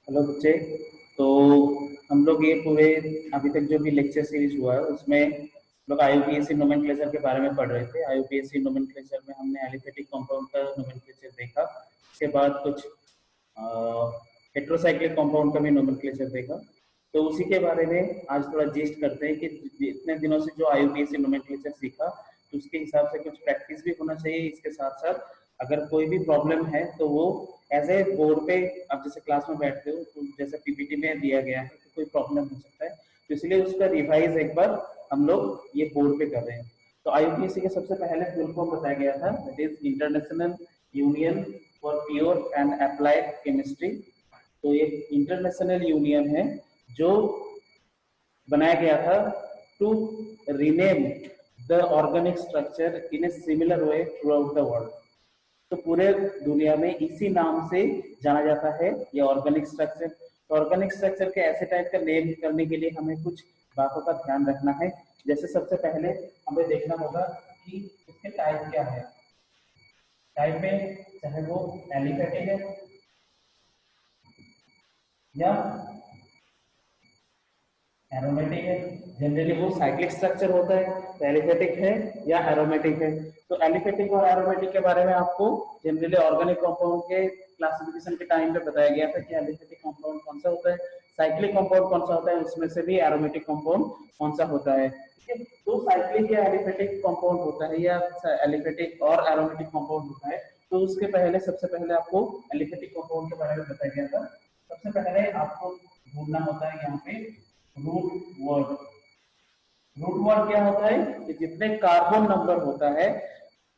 Hello बच्चे। तो हम लोग ये पूरे अभी तक जो भी लेक्चर सीरीज हुआ है उसमें हम लोग आईयूपीएसी नोमेनक्लेचर के बारे में पढ़ रहे थे। आईयूपीएसी नोमेनक्लेचर में हमने एलिफेटिक कंपाउंड का नोमेनक्लेचर देखा। उसके बाद कुछ हेट्रोसाइक्लिक कंपाउंड का भी नोमेनक्लेचर देखा। तो उसी के बारे में आज थोड़ा जिस्ट करते हैं कि इतने दिनों से जो आईयूपीएसी नोमेनक्लेचर सीखा तो उसके हिसाब से कुछ प्रैक्टिस भी होना चाहिए। इसके साथ साथ अगर कोई भी प्रॉब्लम है तो वो एज ए बोर्ड पे आप जैसे क्लास में बैठते हो तो जैसे पीपीटी में दिया गया है तो कोई प्रॉब्लम हो सकता है, तो इसलिए उसका रिवाइज एक बार हम लोग ये बोर्ड पे कर रहे हैं। तो आईयूपीएसी के सबसे पहले फुल फॉर्म बताया गया था, that is International Union for Pure and Applied Chemistry. तो ये इंटरनेशनल यूनियन है जो बनाया गया था to rename the organic structure in a similar way throughout the world. तो पूरे दुनिया में इसी नाम से जाना जाता है ये ऑर्गेनिक स्ट्रक्चर। तो ऑर्गेनिक स्ट्रक्चर के ऐसे टाइप का नेम करने के लिए हमें कुछ बातों का ध्यान रखना है। जैसे सबसे पहले हमें देखना होगा कि उसके टाइप क्या है। टाइप में चाहे वो एलिफेटिक है या एरोमेटिक है, जनरली वो साइक्लिक स्ट्रक्चर होता है, तो एलिफेटिक है या एरोमेटिक है। तो एलिफेटिक और एरोमेटिक के बारे में आपको जनरली ऑर्गेनिक कंपाउंड के क्लासिफिकेशन के टाइम पे बताया गया था कि एलिफेटिक कंपाउंड कौन सा होता है, साइक्लिक कंपाउंड कौन सा होता है, उसमें से भी एरोमेटिक कंपाउंड कौन सा होता है। ठीक है, तो साइक्लिक या एलिफेटिक कंपाउंड होता है या एलिफेटिक और एरोमेटिक कंपाउंड होता है। तो उसके पहले सबसे पहले आपको एलिफेटिक कंपाउंड के बारे में बताया गया था। सबसे पहले आपको ढूंढना होता है यहाँ पे रूट वर्ड। रूट वर्ड क्या होता है कि जितने कार्बन नंबर होता है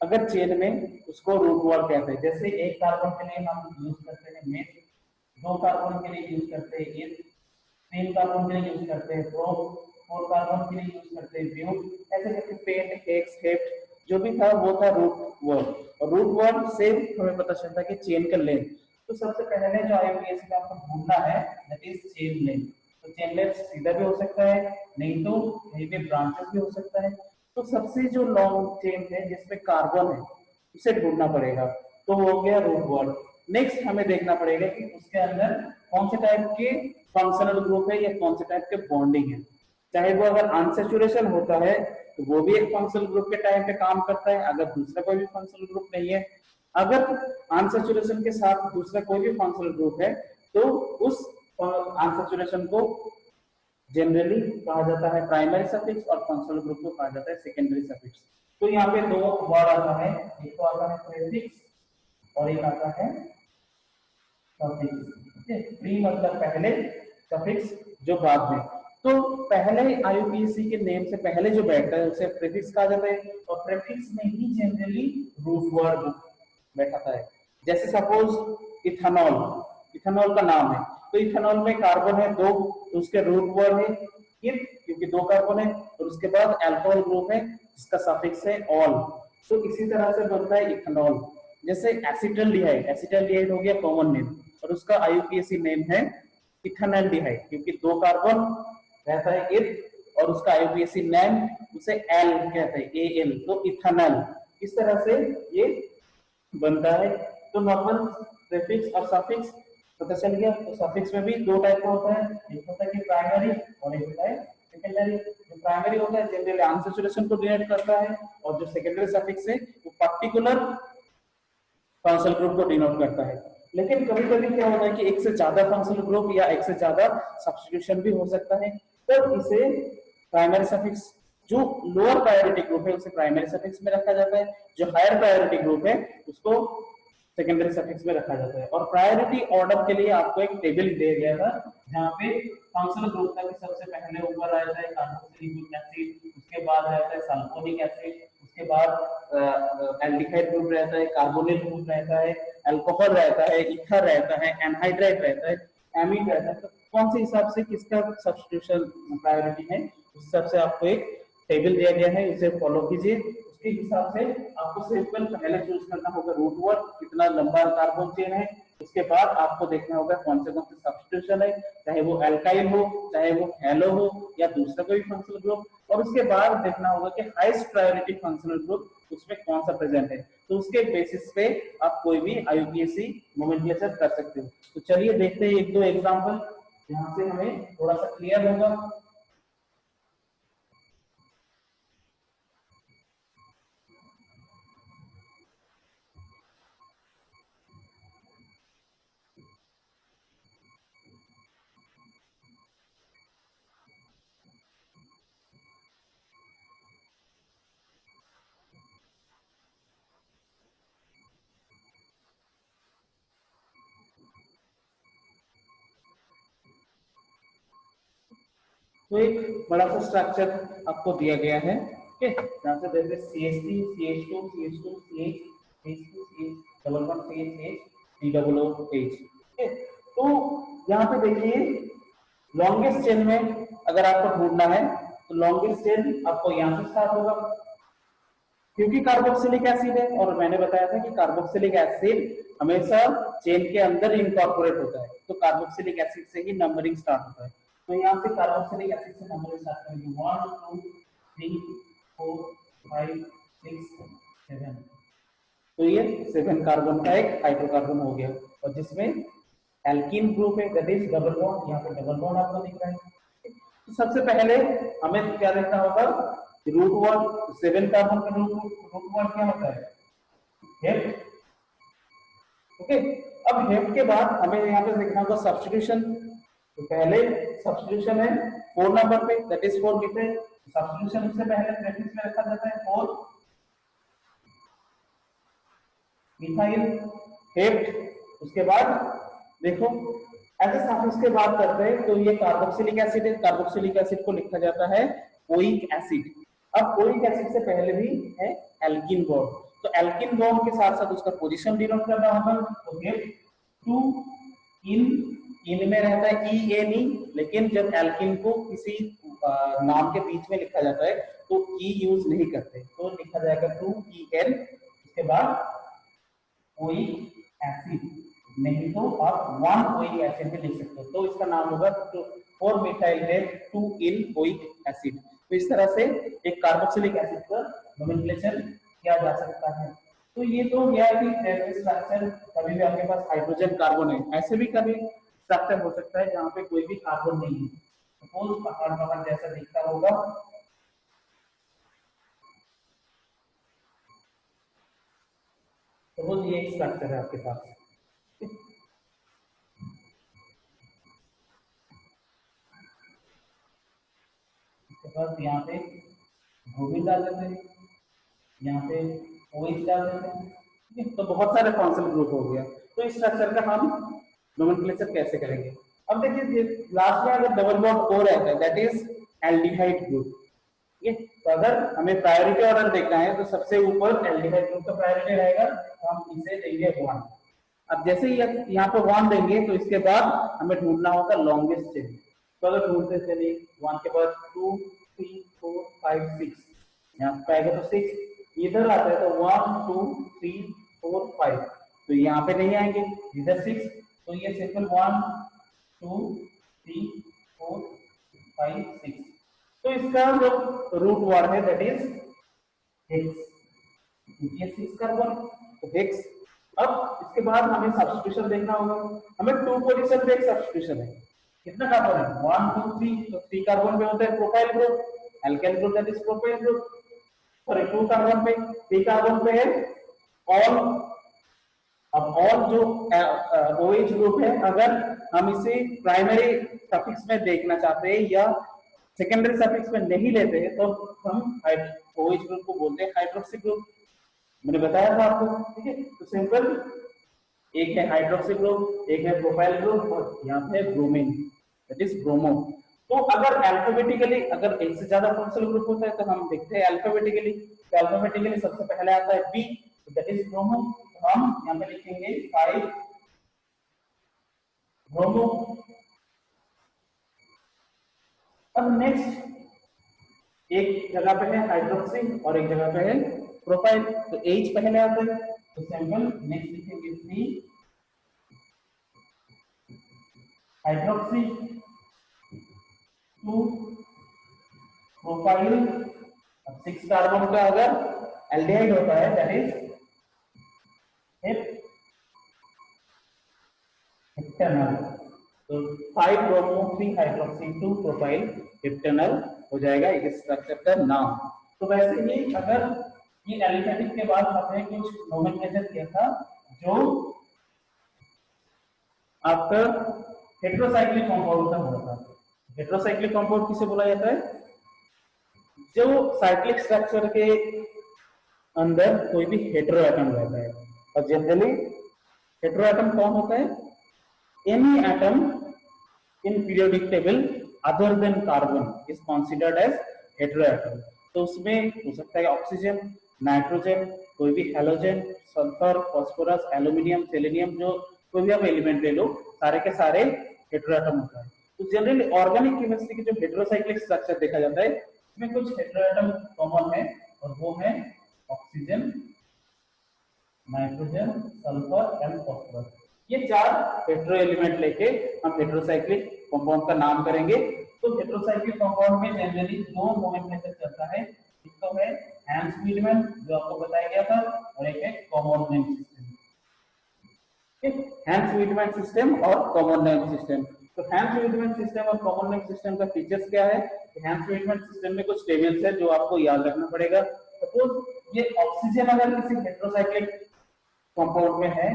अगर चेन में उसको रूट वर्ड कहते हैं। जैसे एक कार्बन के लिए हम यूज करते हैं मेथ, दो कार्बन के लिए यूज करते हैं इथ, तीन कार्बन के लिए यूज करते हैं प्रो, फोर कार्बन के लिए यूज करते हैं ब्यूट, ऐसे करके पेंट हेक्स हेप्ट जो भी था वो था रूट वर्ड। और रूट वर्ड से हमें पता चलता है कि चेन का लेंथ। तो सबसे पहले जो आईयूपीएसी का आपको ढूंढना है दैट इज चेन लेंथ। तो चेन लेंथ सीधा भी हो सकता है, नहीं तो कहीं पे ब्रांचेस भी हो सकता है। तो सबसे जो लॉन्ग चेन है जिसमें कार्बन है उसे ढूंढना पड़ेगा। तो हो गया रूट वर्ड। नेक्स्ट हमें देखना पड़ेगा कि उसके अंदर कौन से टाइप के फंक्शनल ग्रुप है या कौन से टाइप के बॉन्डिंग है। चाहे वो अगर अनसेचुरेशन होता है तो वो भी एक फंक्शनल ग्रुप के टाइम पे काम करता है, अगर दूसरा कोई भी फंक्शनल ग्रुप नहीं है। अगर अनसेचुरेशन के साथ दूसरा कोई भी फंक्शनल ग्रुप है तो उस अनसेचुरेशन को जनरली कहा जाता है प्राइमरी सफिक्स और फंक्शनल ग्रुप को कहा जाता है सेकेंडरी सफिक्स। तो यहाँ पे दो वर्ड आता है, एक तो आता है प्रीफिक्स और एक आता है सफिक्स। प्री मतलब पहले, सफिक्स जो बाद में। तो पहले आईयूपीएसी के नेम से पहले जो बैठता है उसे प्रीफिक्स कहा जाता है और प्रीफिक्स में ही जनरली रूट वर्ड बैठा है। जैसे सपोज इथेनॉल, इथेनॉल का नाम है तो इथेनॉल में कार्बन है दो तो उसके रूट वर्ड है इथ, क्योंकि दो कार्बन है। और उसके बाद अल्कोहल ग्रुप है जिसका सफिक्स है ऑल। तो इसी तरह से बनता है इथेनॉल। जैसे एसिटल्डिहाइड, एसिटल्डिहाइड हो गया कॉमन नेम और उसका आईयूपीएसी नेम है इथेनॉल्डिहाइड, क्योंकि दो कार्बन रहता है इथ और उसका आईयूपीएसी नेम उसे एल कहते हैं, ए एल, तो इथेनॉल। इस तरह से ये बनता है। तो नॉर्मल प्रीफिक्स और सफिक्स पता चल गया। तो सफिक्स में भी दो टाइप का होता है, एक होता है कि प्राइमरी और एक होता है सेकेंडरी। जो प्राइमरी होता है जनरली अनसैचुरेशन को डिनोट करता है और जो सेकेंडरी सफिक्स है वो पर्टिकुलर फंक्शनल ग्रुप को डिनोट करता है। लेकिन कभी कभी क्या होता है कि एक से ज्यादा फंक्शनल ग्रुप या एक से ज्यादा सब्स्टिट्यूशन भी हो सकता है, तो इसे प्राइमरी सफिक्स, जो लोअर प्रायोरिटी ग्रुप है उसे प्राइमरी सफिक्स में रखा जाता है, जो हायर प्रायोरिटी ग्रुप है उसको सेकेंडरी सफिक्स में रखा जाता है। और प्रायोरिटी ऑर्डर के लिए आपको एक टेबल दिया गया था जहाँ पे फंक्शनल ग्रुप का सबसे पहले ऊपर रहता है कार्बोक्सिलिक एसिड, उसके बाद रहता है सल्फोनिक एसिड, उसके बाद एल्डिहाइड ग्रुप रहता है, कार्बोनिल ग्रुप रहता है, अल्कोहल रहता है, ईथर रहता है, एनहाइड्राइड रहता है, एमीन रहता है। तो कौन से हिसाब से किसका सब्स्टिट्यूशन प्रायोरिटी है उस हिसाब से आपको एक टेबल दिया गया है, उसे फॉलो कीजिए। उसके हिसाब से आपको सिंपल पहले चूज करना होगा रूट वर्ड, कितना लंबा कार्बन चेन है। उसके बाद आपको देखना होगा कौन से सब्स्टिट्यूशन है, चाहे वो एल्काइल हो, चाहे वो हेलो हो या दूसरा कोई फंक्शनल ग्रुप। और उसके बाद देखना होगा कि हाईएस्ट प्रायोरिटी फंक्शनल ग्रुप उसमें कौन सा प्रेजेंट है, तो उसके बेसिस पे आप कोई भी आईयूपीएसी नोमेनक्लेचर कर सकते हो। तो चलिए देखते हैं एक दो एग्जांपल, जहां से हमें थोड़ा सा क्लियर होगा। तो एक बड़ा सा स्ट्रक्चर आपको दिया गया है, ओके, जहां से देखते CH3 CH2 CH2 CH CH2 CH double bond CH COOH, okay. तो यहाँ पे देखिए लॉन्गेस्ट चेन में अगर आपको ढूंढना है तो लॉन्गेस्ट चेन आपको यहाँ से स्टार्ट होगा, क्योंकि कार्बोक्सिलिक एसिड है, और मैंने बताया था कि कार्बोक्सिलिक एसिड हमेशा चेन के अंदर इनकॉर्पोरेट होता है, तो कार्बोक्सिलिक एसिड से ही नंबरिंग स्टार्ट होता है। तो यहाँ से कार्बोक्सिलिक एसिड से नंबरिंग स्टार्ट करेंगे 1 2 3 4 5 6 7, तो ये 7 कार्बन का एक हाइड्रोकार्बन हो गया, और जिसमें एल्कीन ग्रुप है, दैट इज डबल बॉन्ड, यहाँ पे डबल बॉन्ड आपको दिख रहा है। तो सबसे पहले हमें क्या देखना होगा, रूट वर्ड, 7 कार्बन का रूट वर्ड क्या होता है, हेप्ट, ओके। अब हेप्ट के बाद हमें यहाँ पे देखना होगा सब्स्टिट्यूशन, तो पहले सब्स्टिट्यूशन है 4 नंबर पे, दैट इज 4 मीथाइल, सब्स्टिट्यूशन उससे पहले प्रेफिक्स में रखा जाता है 4 मिथाइल हेप्ट। उसके बाद देखो ऐसे सफिक्स के बात करते हैं, तो ये कार्बोक्सिलिक एसिड है, कार्बोक्सिलिक एसिड को लिखा जाता है ओइक एसिड। अब ओइक एसिड से पहले भी है एल्किन बॉन्ड, तो एल्किन बॉन्ड के साथ साथ उसका पोजीशन डिनोट करना होगा, तो हेप्ट टू इन, इन में रहता है ई एन ई, लेकिन जब एल्किन को किसी नाम के बीच में लिखा जाता है तो ई यूज नहीं करते, तो लिखा जाएगा 2 ई एन, उसके बाद ओइक एसिड, नहीं तो आप 1 ओइक एसिड भी लिख सकते हो, तो इसका नाम होगा 4 मिथाइल हेप्ट 2 इन ओइक एसिड। तो इस तरह से एक कार्बोक्सिलिक एसिड का नोमेनक्लेचर किया जा सकता है। तो ये तो गया कि स्ट्रक्चर, कभी भी आपके पास हाइड्रोजन कार्बन है, ऐसे भी कभी स्ट्रक्चर हो सकता है जहां पे कोई भी कार्बन नहीं है, सपोज पहाड़ पहाड़ जैसा दिखता होगा, सपोज ये स्ट्रक्चर है आपके पास, बस यहाँ पे ब्रोमीन डाल देते हैं, यहाँ पे OH डाल देते हैं, ठीक है, तो बहुत सारे फंक्शनल ग्रुप हो गया। तो इस स्ट्रक्चर का हम नोमेनक्लेचर कैसे करेंगे। अब देखिए लास्ट में अगर डबल बॉन्ड O रहता है, दैट इज एल्डिहाइड ग्रुप, ठीक है। तो अगर हमें प्रायोरिटी ऑर्डर देखना है तो सबसे ऊपर एल्डिहाइड ग्रुप का प्रायोरिटी रहेगा, तो हम इसे देंगे 1। अब जैसे ही यहाँ पे 1 देंगे तो इसके बाद हमें ढूंढना होगा लॉन्गेस्ट चेन, तो अगर ढूंढते चलिए 1 के बाद 2 3 4 5 6, यहाँ पे आएगा तो 6, इधर आता है तो 1 2 3 4 5, तो यहाँ पे नहीं आएंगे, इधर 6, तो ये सिंपल 1 2 3 4 5 6, तो इसका जो रूट वर्ड है दैट इज हेक्स, ये 6 कार्बन, तो हेक्स। अब इसके बाद हमें सब्स्टिट्यूशन देखना होगा, हमें 2 पोजीशन पे एक सब्स्टिट्यूशन है, कितना कार्बन है 1 2 3, तो 3 कार्बन पे होता है propyl group, alkane group that is propyl group, sorry 2 carbon पे, 3 कार्बन पे है ऑल। अब ऑल जो OH ग्रुप है, अगर हम इसे प्राइमरी सफिक्स में देखना चाहते हैं या सेकेंडरी सफिक्स में नहीं लेते हैं, तो हम OH ग्रुप को बोलते हैं हाइड्रोक्सी ग्रुप, मैंने बताया था आपको, ठीक है। तो सिंपल एक है हाइड्रोक्सी ग्रुप, एक है प्रोपाइल ग्रुप, और यहाँ पे ब्रोमीन दैट इज ब्रोमो। तो अगर अल्फाबेटिकली अगर एक से ज्यादा फंक्शनल ग्रुप होता है तो हम देखते हैं अल्फाबेटिकली, तो अल्फाबेटिकली सबसे पहले आता है बी, दैट इज ब्रोमो, तो हम यहाँ पे लिखेंगे 5 ब्रोमो। अब नेक्स्ट एक जगह पे है हाइड्रोक्सी और एक जगह पे है प्रोपाइल, तो H पहले आता है, तो सिंपल नेक्स्ट लिखेंगे 3 हाइड्रोक्सी 2 प्रोपाइल। अब 6 कार्बन का अगर एल्डिहाइड होता है दैट इज हेप्टेनल। तो 5 ब्रोमो 3 हाइड्रोक्सी 2 प्रोपाइल हेप्टेनल हो जाएगा इस स्ट्रक्चर का नाम। तो वैसे ही अगर ये एलिफेटिक के बाद आपने कुछ नोमेनक्लेचर किया था जो आपका हेटेरोसाइक्लिक कंपाउंड का हुआ था। हेटेरोसाइक्लिक कंपाउंड किसे बोला जाता है? जो साइक्लिक स्ट्रक्चर के अंदर कोई भी हेटेरो एटम रहता है। और जनरली हेटेरो एटम कौन होता है? Any atom in periodic table other than carbon is considered as hetero atom. तो उसमें हो सकता है ऑक्सीजन, नाइट्रोजन, कोई भी halogen, sulphur, phosphorus, aluminium, selenium, जो कोई भी आप एलिमेंट ले लो, सारे के सारे हेटेरो एटम होता है। तो जनरली ऑर्गेनिक केमिस्ट्री की जो हेटेरोसाइक्लिक स्ट्रक्चर देखा जाता है इसमें कुछ हेटेरो एटम कॉमन है और वो है oxygen, nitrogen, sulphur and phosphorus. ये 4 हेटेरो एलिमेंट लेके हम हेटेरोसाइक्लिक कंपाउंड का नाम करेंगे। तो हेटेरोसाइक्लिक कंपाउंड में जनरली 2 नोमेनक्लेचर चलता है। एक तो है हैंस-वीडमैन जो आपको बताया गया था और एक है कॉमन नेम सिस्टम। हैंस-वीडमैन सिस्टम और कॉमन नेम सिस्टम। तो हैंस-वीडमैन सिस्टम और कॉमन नेम सिस्टम का फीचर्स क्या है? हैंस-वीडमैन सिस्टम में कुछ टेबल्स है जो आपको याद रखना पड़ेगा। सपोज ये ऑक्सीजन अगर किसी हेटेरोसाइक्लिक कंपाउंड में है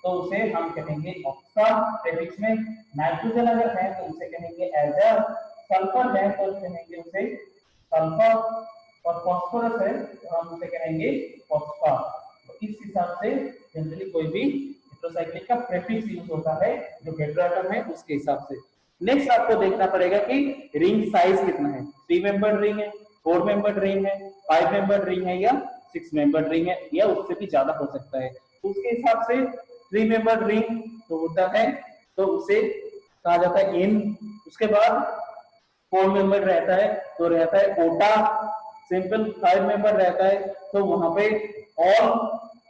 तो उसे हम कहेंगे ऑक्सा प्रीफिक्स में। नाइट्रोजन अगर है तो उसे कहेंगे एजर, सल्फर है तो कहेंगे उसे सल्फर, और फास्फोरस है तो हम उसे कहेंगे फॉस्फर। तो इस हिसाब से जनरली कोई भी हेटेरोसाइक्लिक का प्रीफिक्स यूज होता है जो हेटेरो एटम है उसके हिसाब से। नेक्स्ट आपको देखना पड़ेगा कि रिंग साइज कितना है। 3 मेंबर्ड रिंग है, 4 मेंबर्ड रिंग है, 5 मेंबर्ड रिंग है या 6 मेंबर्ड रिंग है या उससे भी ज्यादा हो सकता है। तो उसके हिसाब से 3 मेंबर्ड रिंग तो होता है तो उसे कहा जाता है इन। उसके बाद 4 मेंबर रहता है तो रहता है ओटा। सिंपल 5 मेंबर रहता है तो वहां पे ऑल,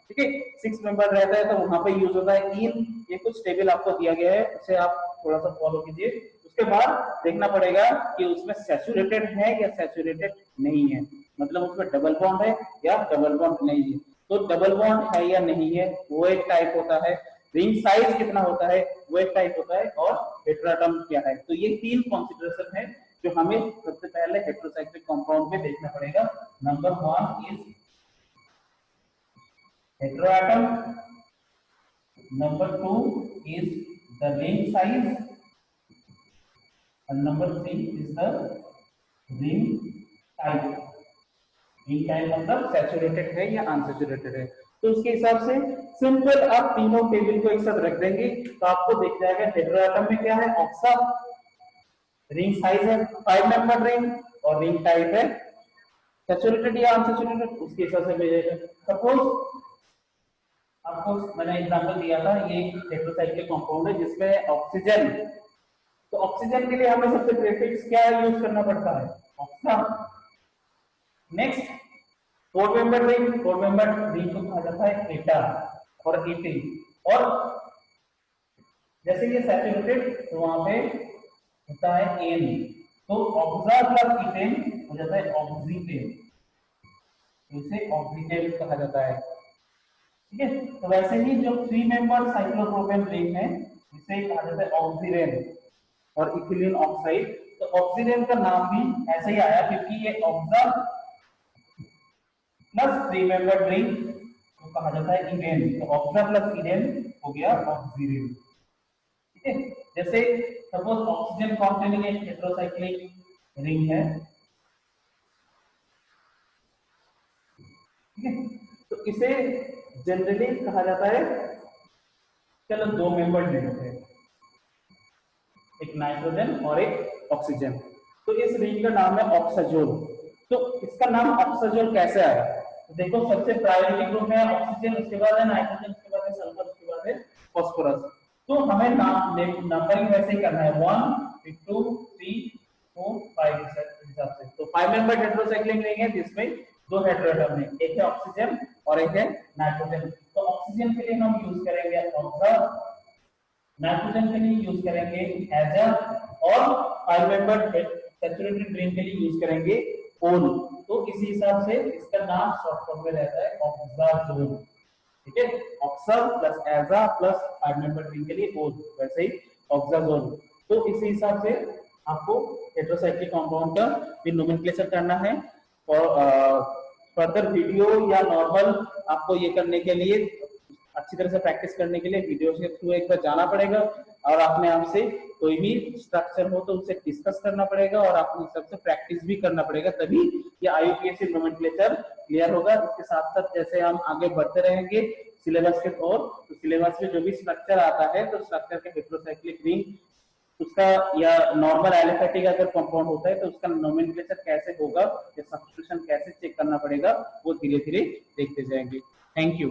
ठीक है। 6 मेंबर रहता है तो वहां पे यूज होता है इन। ये कुछ टेबल आपको दिया गया है उसे आप थोड़ा सा फॉलो कीजिए। उसके बाद देखना पड़ेगा कि उसमें सैचुरेटेड है या सैचुरेटेड नहीं है, मतलब उसमें डबल बॉन्ड है या डबल बॉन्ड नहीं है। तो डबल बॉन्ड है या नहीं है वो एक टाइप होता है, रिंग साइज कितना होता है वो एक टाइप होता है, और हेटेरो एटम क्या है। तो ये 3 कंसीडरेशन है जो हमें सबसे पहले हेटेरोसाइक्लिक कंपाउंड में देखना पड़ेगा। Number 1 is hetero atom, number 2 is the ring size, and number 3 is the ring type। Ring type मतलब सैचुरेटेड है या अनसैचुरेटेड है। तो उसके हिसाब से सिंपल आप तीनों टेबल को एक साथ रख देंगे तो आपको दिख जाएगा हेटेरो एटम में क्या है ऑक्सा, रिंग साइज है 5 मेंबर रिंग, और रिंग टाइप है सैचुरेटेड या अनसैचुरेटेड, उसके हिसाब से भेजेगा। सपोज आपको मैंने एग्जांपल दिया था, ये हेटेरोसाइक्लिक कंपाउंड है जिसमें ऑक्सीजन, तो ऑक्सीजन के लिए हमें सबसे प्रीफिक्स क्या यूज करना पड़ता है ऑक्सा। Next 4 member ring, 4 member ring को कहा जाता है एटा और एटी, और जैसे ये सैचुरेटेड तो वहां पे होता है एन, तो ऑक्सा प्लस इथेन हो जाता है ऑक्सीटेन, इसे ऑक्सीटेन कहा जाता है, ठीक है। तो वैसे ही जो 3 मेंबर साइक्लोप्रोपेन रिंग है इसे कहा जाता है ऑक्सीरेन और इथिलीन ऑक्साइड। तो ऑक्सीडेन का नाम भी ऐसे ही आया क्योंकि ये ऑक्सा प्लस 3 मेंबर रिंग को कहा जाता है इथेन, तो ऑक्सा प्लस इथेन हो गया ऑक्सीडेन, ठीक है। जैसे सपोज ऑक्सीजन कॉन्टेनिंग एक हेटेरोसाइक्लिक रिंग है, ठीक है। तो इसे जनरली कहा जाता है, चलो 2 मेंबर रिंग है, एक नाइट्रोजन और एक ऑक्सीजन, तो इस रिंग का नाम है ऑक्साजोल। तो इसका नाम ऑक्साजोल कैसे आया? तो देखो सबसे प्रायोरिटी ग्रुप में है ऑक्सीजन, उसके बाद है नाइट्रोजन, उसके बाद है सल्फर, उसके बाद है फास्फोरस। तो हमें नंबरिंग वैसे ही करना है 1 2 3 4 5 हिसाब से। तो 5 मेंबर हेटेरोसाइक्लिक रिंग है जिसमें 2 हेटेरो एटम है, एक है ऑक्सीजन और एक है नाइट्रोजन। तो ऑक्सीजन के लिए हम यूज करेंगे ऑक्सा, नाइट्रोजन के लिए यूज करेंगे एजर, और 5 मेंबर सैचुरेटेड रिंग के लिए यूज करेंगे ओन, तो इसी हिसाब से इसका नाम शॉर्ट फॉर्म में रहता है ऑक्साजोन। ठीक है, ऑक्सा प्लस एजा प्लस फाइव मेंबर रिंग के लिए ओन, वैसे ही ऑक्साजोन। तो इसी हिसाब से आपको हेटेरोसाइक्लिक कंपाउंड का भी नोमेनक्लेचर करना है। और फर्दर वीडियो या नॉर्मल आपको ये करने के लिए, अच्छी तरह से प्रैक्टिस करने के लिए वीडियो के थ्रू एक बार जाना पड़ेगा और अपने आप से कोई भी स्ट्रक्चर हो तो उसे डिस्कस करना पड़ेगा और अपने हिसाब से प्रैक्टिस भी करना पड़ेगा, तभी ये आईयूपीएससी नोमेनक्लेचर क्लियर होगा। इसके साथ साथ जैसे हम आगे बढ़ते रहेंगे सिलेबस के ओर, तो सिलेबस में जो भी स्ट्रक्चर आता है, तो स्ट्रक्चर के हेटेरोसाइक्लिक रिंग उसका या नॉर्मल एलिफेटिक अगर कंपाउंड होता है तो उसका नोमेनक्लेचर कैसे होगा या सब्स्टिट्यूशन कैसे चेक करना पड़ेगा, वो धीरे धीरे देखते जाएंगे। Thank you.